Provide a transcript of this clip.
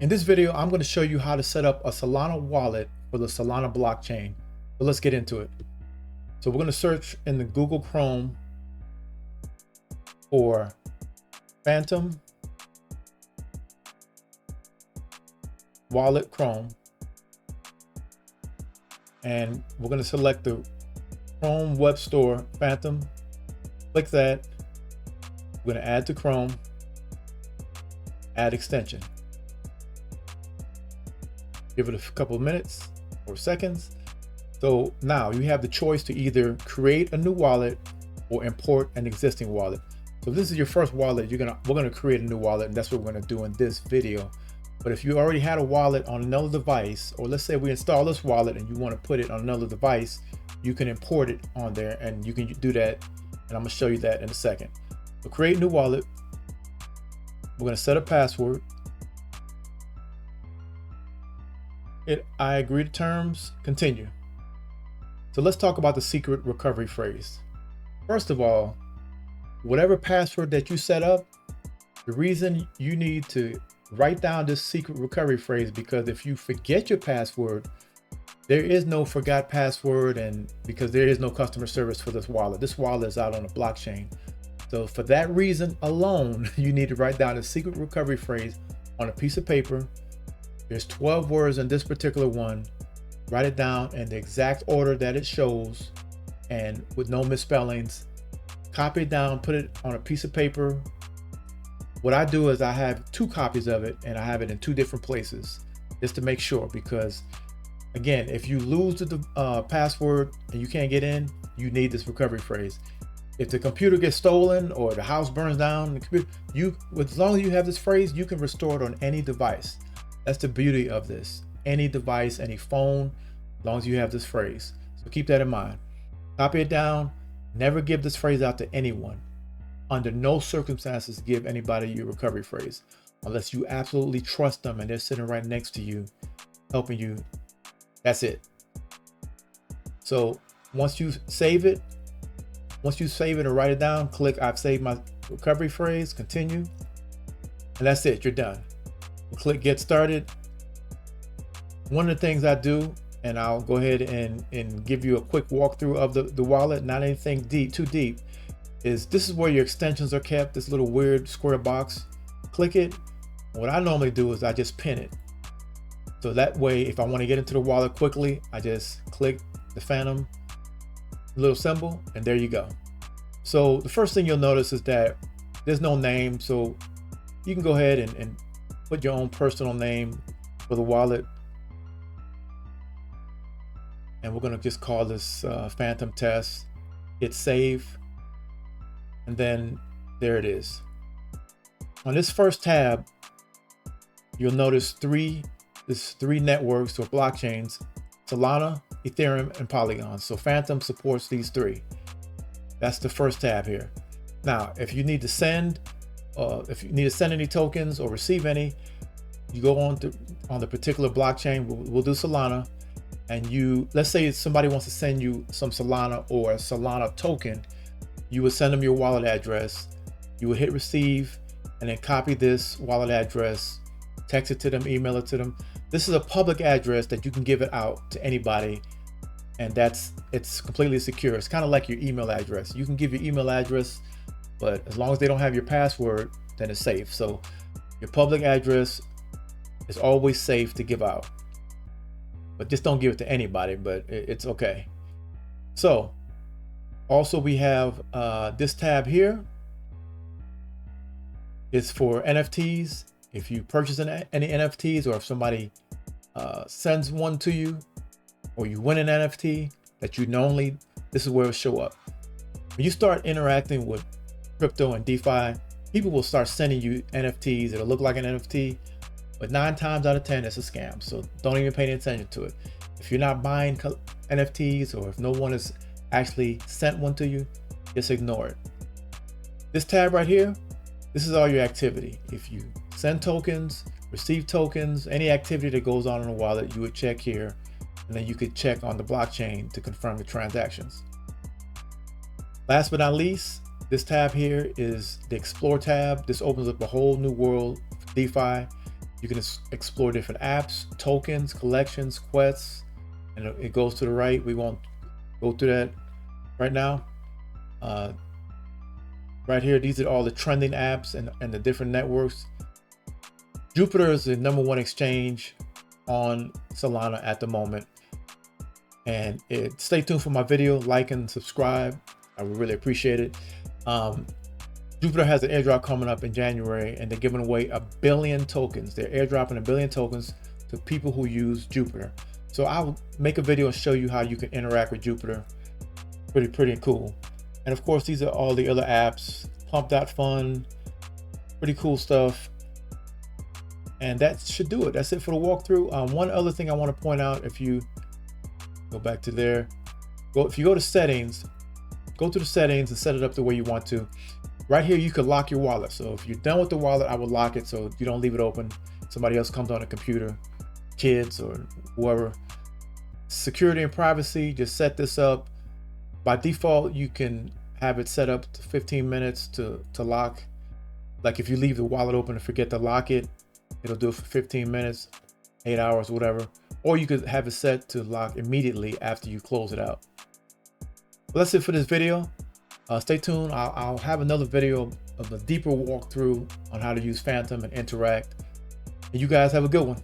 In this video, I'm going to show you how to set up a Solana wallet for the Solana blockchain. So let's get into it. So we're going to search in the Google Chrome for Phantom Wallet Chrome. And we're going to select the Chrome Web Store Phantom. Click that. We're going to add to Chrome, add extension. Give it a couple of minutes or seconds. So now you have the choice to either create a new wallet or import an existing wallet. So if this is your first wallet, we're gonna create a new wallet, and that's what we're gonna do in this video. But if you already had a wallet on another device, or let's say we install this wallet and you want to put it on another device, you can import it on there, and you can do that. And I'm gonna show you that in a second. So create a new wallet. We're gonna set a password. I agree to terms, continue. So let's talk about the secret recovery phrase. First of all, whatever password that you set up, the reason you need to write down this secret recovery phrase, because if you forget your password, there is no forgot password, and because there is no customer service for this wallet. This wallet is out on the blockchain. So for that reason alone, you need to write down a secret recovery phrase on a piece of paper. There's 12 words in this particular one. Write it down in the exact order that it shows and with no misspellings. Copy it down, put it on a piece of paper. What I do is I have 2 copies of it, and I have it in 2 different places just to make sure, because again, if you lose the password and you can't get in, you need this recovery phrase. If the computer gets stolen or the house burns down, as long as you have this phrase, you can restore it on any device. That's the beauty of this. Any device, any phone, as long as you have this phrase. So keep that in mind. Copy it down. Never give this phrase out to anyone. Under no circumstances give anybody your recovery phrase, unless you absolutely trust them and they're sitting right next to you, helping you. That's it. So once you save it and write it down, click I've saved my recovery phrase, continue, and that's it. You're done. Click get started. One of the things I do, and I'll go ahead and give you a quick walkthrough of the wallet, not anything too deep, is this is where your extensions are kept, this little weird square box. Click it. What I normally do is I just pin it. So that way, if I want to get into the wallet quickly, I just click the Phantom little symbol, and there you go. So the first thing you'll notice is that there's no name, so you can go ahead and put your own personal name for the wallet. And we're going to just call this Phantom Test. Hit save. And then there it is. On this first tab, you'll notice three networks or blockchains: Solana, Ethereum, and Polygon. So Phantom supports these 3. That's the first tab here. Now, if you need to send any tokens or receive any, you go on the particular blockchain. We'll do Solana, and let's say somebody wants to send you some Solana or a Solana token. You would send them your wallet address. You would hit receive, and then copy this wallet address, text it to them, email it to them. This is a public address that you can give it out to anybody, and it's completely secure. It's kind of like your email address. You can give your email address, but as long as they don't have your password, then it's safe. So your public address is always safe to give out, but just don't give it to anybody, but it's okay. So also we have this tab here. It's for NFTs. If you purchase any NFTs, or if somebody sends one to you, or you win an NFT that you normally, this is where it'll show up. When you start interacting with crypto and DeFi, people will start sending you NFTs that'll look like an NFT, but 9 times out of 10 it's a scam. So don't even pay any attention to it. If you're not buying NFTs, or if no one has actually sent one to you, just ignore it. This tab right here, this is all your activity. If you send tokens, receive tokens, any activity that goes on in a wallet, you would check here, and then you could check on the blockchain to confirm the transactions. Last but not least, this tab here is the Explore tab. This opens up a whole new world for DeFi. You can explore different apps, tokens, collections, quests, and it goes to the right. We won't go through that right now. Right here, these are all the trending apps and the different networks. Jupiter is the #1 exchange on Solana at the moment. And stay tuned for my video, like and subscribe. I would really appreciate it. Jupiter has an airdrop coming up in January, and they're giving away 1 billion tokens. They're airdropping 1 billion tokens to people who use Jupiter. So I'll make a video and show you how you can interact with Jupiter. Pretty cool. And of course, these are all the other apps. Pump.fun, pretty cool stuff. And that should do it. That's it for the walkthrough. One other thing I want to point out, if you go back to there, if you go to settings, go to the settings and set it up the way you want to. Right here, you can lock your wallet. So if you're done with the wallet, I would lock it so you don't leave it open. Somebody else comes on the computer, kids or whoever. Security and privacy, just set this up. By default, you can have it set up to 15 minutes to lock. Like if you leave the wallet open and forget to lock it, it'll do it for 15 minutes, 8 hours, whatever. Or you could have it set to lock immediately after you close it out. Well, that's it for this video. Stay tuned. I'll have another video of a deeper walkthrough on how to use Phantom and interact. And you guys have a good one.